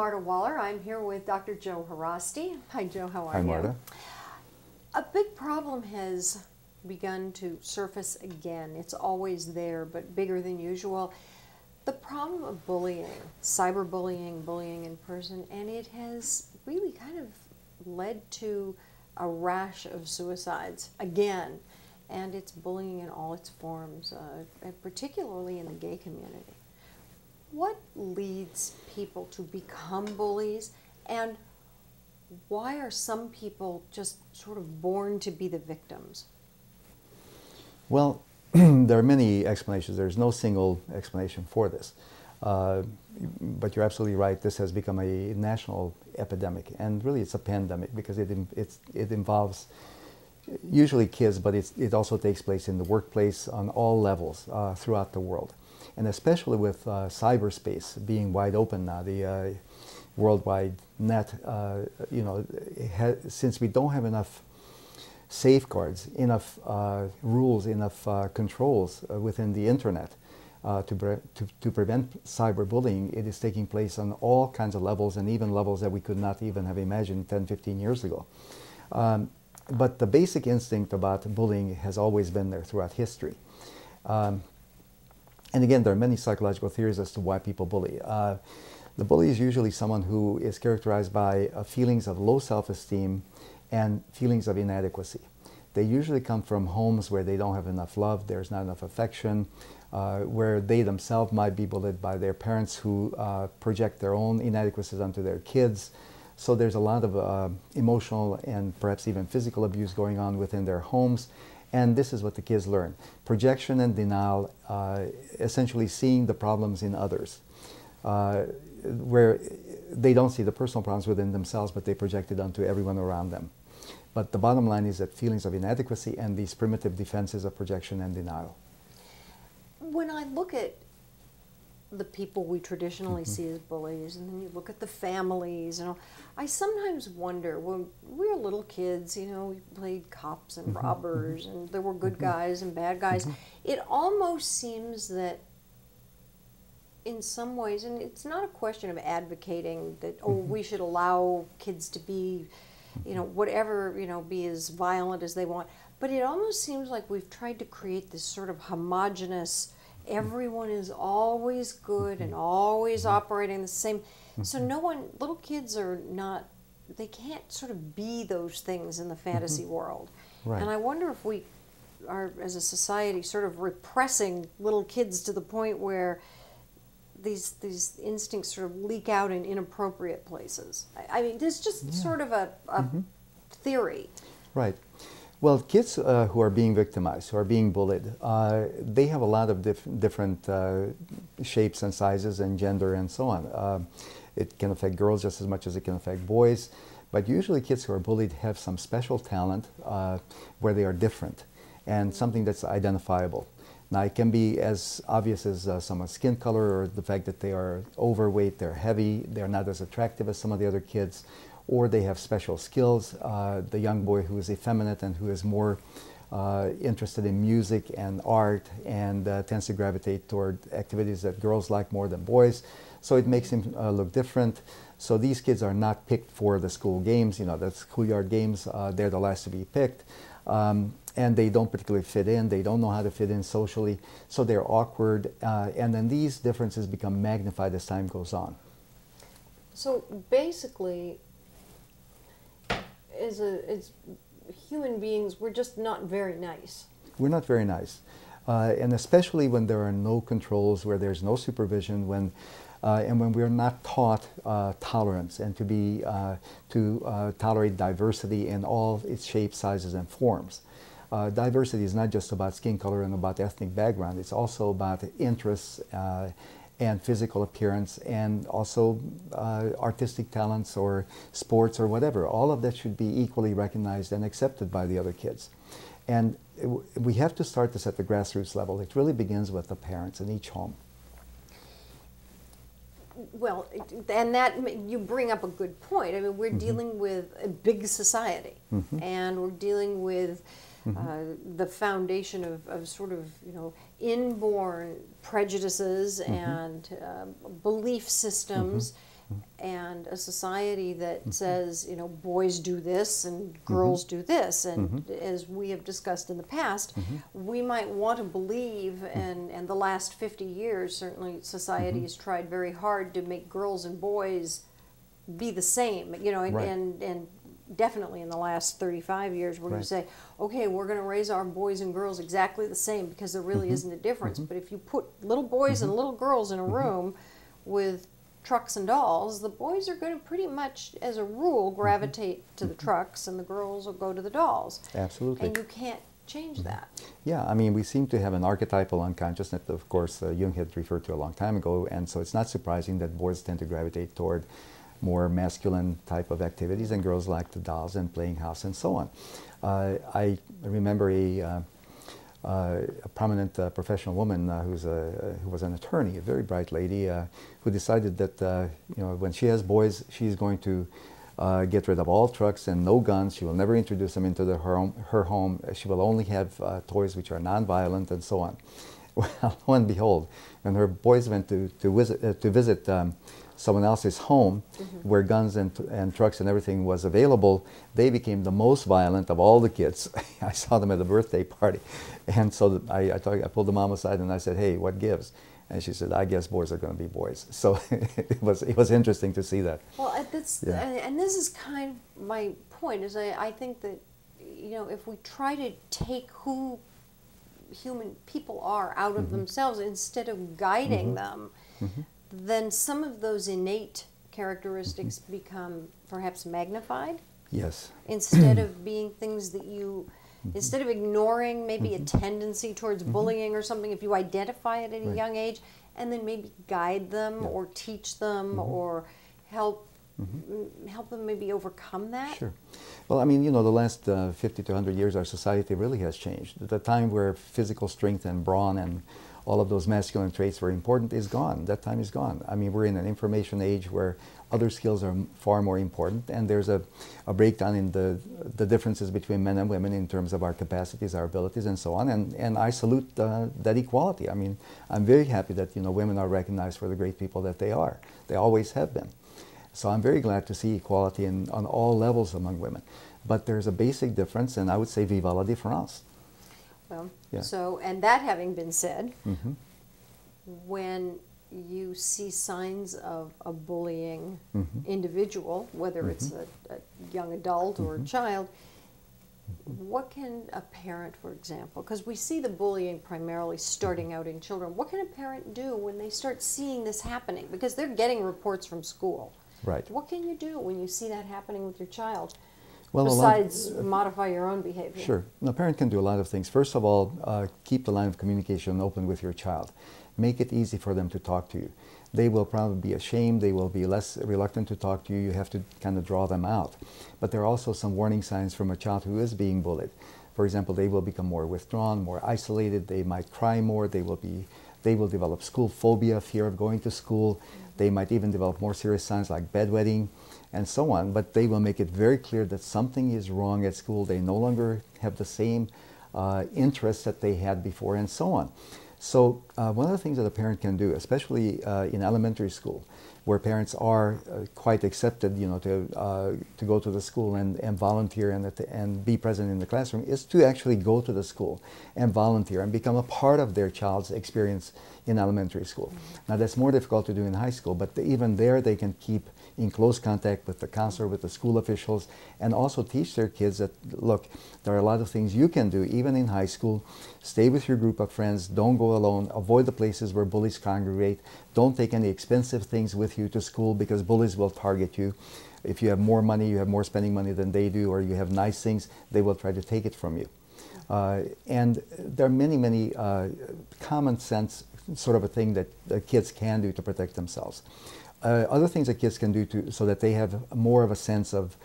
Marta Waller. I'm here with Dr. Joe Haraszti. Hi, Joe. How are you? Hi, Marta. A big problem has begun to surface again. It's always there, but bigger than usual. The problem of bullying, cyberbullying, bullying in person, and it has really kind of led to a rash of suicides again. And it's bullying in all its forms, particularly in the gay community. What leads people to become bullies, and why are some people just sort of born to be the victims? Well, there are many explanations. There's no single explanation for this. But you're absolutely right. This has become a national epidemic, and really it's a pandemic because it involves usually kids, but it also takes place in the workplace on all levels throughout the world. And especially with cyberspace being wide open now, the World Wide Net, since we don't have enough safeguards, enough rules, enough controls within the internet to prevent cyberbullying, it is taking place on all kinds of levels, and even levels that we could not even have imagined 10, 15 years ago. But the basic instinct about bullying has always been there throughout history. And again, there are many psychological theories as to why people bully. The bully is usually someone who is characterized by feelings of low self-esteem and feelings of inadequacy. They usually come from homes where they don't have enough love, there's not enough affection, where they themselves might be bullied by their parents who project their own inadequacies onto their kids. So there's a lot of emotional and perhaps even physical abuse going on within their homes. And this is what the kids learn. Projection and denial, essentially seeing the problems in others, where they don't see the personal problems within themselves, but they project it onto everyone around them. But the bottom line is that feelings of inadequacy and these primitive defenses of projection and denial. When I look at the people we traditionally see as bullies, and then you look at the families, I sometimes wonder, when we were little kids, we played cops and robbers, and there were good guys and bad guys. It almost seems that in some ways, and it's not a question of advocating that, we should allow kids to be, whatever, be as violent as they want, but it almost seems like we've tried to create this sort of homogenous, everyone is always good and always operating the same. So little kids are not, they can't sort of be those things in the fantasy world. Right. And I wonder if we are, as a society, sort of repressing little kids to the point where these instincts sort of leak out in inappropriate places. I mean, there's just sort of a theory. Right. Well, kids who are being victimized, who are being bullied, they have a lot of different shapes and sizes and gender and so on. It can affect girls just as much as it can affect boys. But usually kids who are bullied have some special talent where they are different and something that's identifiable. Now, it can be as obvious as someone's skin color, or the fact that they are overweight, they're heavy, they're not as attractive as some of the other kids, or they have special skills. The young boy who is effeminate and who is more interested in music and art and tends to gravitate toward activities that girls like more than boys. So it makes him look different. So these kids are not picked for the school games, the schoolyard games, they're the last to be picked. And they don't particularly fit in, they don't know how to fit in socially, so they're awkward, and then these differences become magnified as time goes on. So basically, as human beings, we're just not very nice. We're not very nice, and especially when there are no controls, where there's no supervision, and when we're not taught tolerance and to tolerate diversity in all its shapes, sizes, and forms. Diversity is not just about skin color and about ethnic background. It's also about interests and physical appearance, and also artistic talents or sports or whatever. All of that should be equally recognized and accepted by the other kids. And we have to start this at the grassroots level. It really begins with the parents in each home. Well, and that, you bring up a good point. I mean, we're dealing with a big society, and we're dealing with the foundation of sort of, inborn prejudices and belief systems and a society that says, you know, boys do this and girls do this. And as we have discussed in the past, we might want to believe, and the last 50 years, certainly society has tried very hard to make girls and boys be the same, you know, and definitely in the last 35 years where you say, okay, we're going to raise our boys and girls exactly the same because there really isn't a difference. But if you put little boys and little girls in a room with trucks and dolls, the boys are going to pretty much, as a rule, gravitate to the trucks, and the girls will go to the dolls. Absolutely. And you can't change that. Yeah, I mean, we seem to have an archetypal unconsciousness that, of course, Jung had referred to a long time ago, and so it's not surprising that boys tend to gravitate toward more masculine type of activities, and girls like the dolls and playing house and so on. I remember a prominent professional woman who was an attorney, a very bright lady, who decided that you know, when she has boys, she's going to get rid of all trucks and no guns. She will never introduce them into her home. She will only have toys which are non-violent and so on. Well, lo and behold, when her boys went to visit someone else's home, where guns and trucks and everything was available, they became the most violent of all the kids. I saw them at a birthday party, and so I pulled the mom aside and I said, "Hey, what gives?" And she said, "I guess boys are going to be boys." So it was interesting to see that. Well, that's, and this is kind of my point. Is I think that, you know, if we try to take who human people are out of themselves instead of guiding them, then some of those innate characteristics become perhaps magnified. Yes. Instead of being things that you, instead of ignoring maybe a tendency towards bullying or something, if you identify it at a young age, and then maybe guide them or teach them or help them maybe overcome that. Sure. Well, I mean, you know, the last 50 to 100 years, our society really has changed. The time where physical strength and brawn and all of those masculine traits were important is gone. That time is gone. I mean, we're in an information age where other skills are far more important, and there's a breakdown in the differences between men and women in terms of our capacities, our abilities, and so on. And I salute that equality. I mean, I'm very happy that, you know, women are recognized for the great people that they are. They always have been. So I'm very glad to see equality on all levels among women. But there's a basic difference, and I would say vive la différence. Well, so, and that having been said, when you see signs of a bullying individual, whether it's a young adult or a child, what can a parent, for example, because we see the bullying primarily starting out in children, what can a parent do when they start seeing this happening? Because they're getting reports from school. Right. What can you do when you see that happening with your child? Well, besides modify your own behavior? Sure. A parent can do a lot of things. First of all, keep the line of communication open with your child. Make it easy for them to talk to you. They will probably be ashamed. They will be less reluctant to talk to you. You have to kind of draw them out. But there are also some warning signs from a child who is being bullied. For example, they will become more withdrawn, more isolated. They might cry more. They will develop school phobia, fear of going to school. They might even develop more serious signs like bedwetting and so on, but they will make it very clear that something is wrong at school. They no longer have the same interests that they had before and so on. So one of the things that a parent can do, especially in elementary school, where parents are quite accepted, you know, to go to the school and volunteer and be present in the classroom, is to actually go to the school and volunteer and become a part of their child's experience in elementary school. Now that's more difficult to do in high school, but even there they can keep in close contact with the counselor, with the school officials, and also teach their kids that, look, there are a lot of things you can do even in high school. Stay with your group of friends, don't go alone, avoid the places where bullies congregate, don't take any expensive things with you to school because bullies will target you. If you have more money, you have more spending money than they do, or you have nice things, they will try to take it from you. And there are many common sense sort of a thing that kids can do to protect themselves. Other things that kids can do so that they have more of a sense of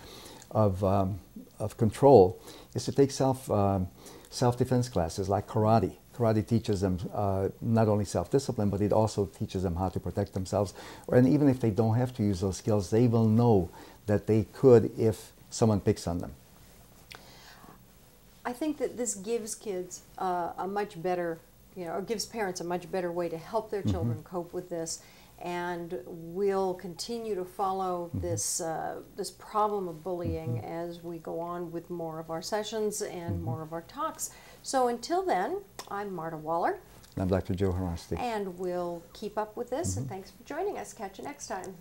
control is to take self-defense classes like karate. Karate teaches them not only self-discipline, but it also teaches them how to protect themselves. And even if they don't have to use those skills, they will know that they could if someone picks on them. I think that this gives kids a much better, or gives parents a much better way to help their children cope with this. and we'll continue to follow this this problem of bullying as we go on with more of our sessions and more of our talks. So until then, I'm Marta Waller. I'm Dr. Joe Haraszti. And we'll keep up with this, and thanks for joining us. Catch you next time.